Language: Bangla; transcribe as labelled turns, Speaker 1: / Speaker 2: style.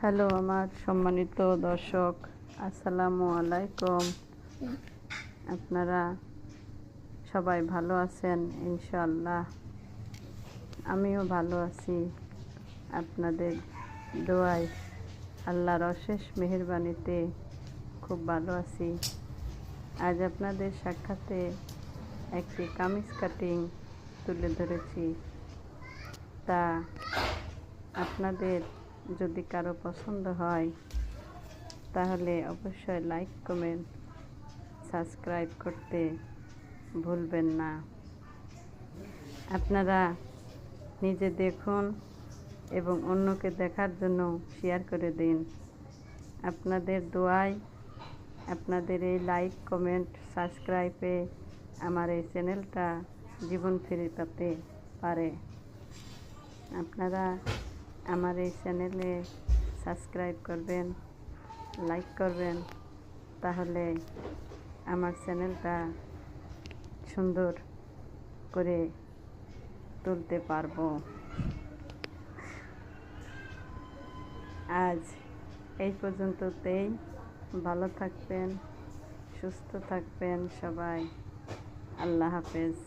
Speaker 1: হ্যালো আমার সম্মানিত দর্শক, আসসালামু আলাইকুম। আপনারা সবাই ভালো আছেন ইনশাআল্লাহ। আমিও ভালো আছি আপনাদের দোয়ায়, আল্লাহর অশেষ মেহেরবানিতে খুব ভালো আছি। আজ আপনাদের সাক্ষাতে একটি কামিজ কাটিং তুলে ধরেছি। তা আপনাদের যদি কারো পছন্দ হয় তাহলে অবশ্যই লাইক, কমেন্ট, সাবস্ক্রাইব করতে ভুলবেন না। আপনারা নিজে দেখুন এবং অন্যকে দেখার জন্য শেয়ার করে দিন। আপনাদের দোয়ায়, আপনাদের এই লাইক, কমেন্ট, সাবস্ক্রাইবে আমার এই চ্যানেলটা জীবন ফিরে পেতে পারে। আপনারা আমার এই চ্যানেলে সাবস্ক্রাইব করবেন, লাইক করবেন, তাহলে আমার চ্যানেলটা সুন্দর করে তুলতে পারবো। আজ এই পর্যন্ততেই। ভালো থাকবেন, সুস্থ থাকবেন সবাই। আল্লাহ হাফেজ।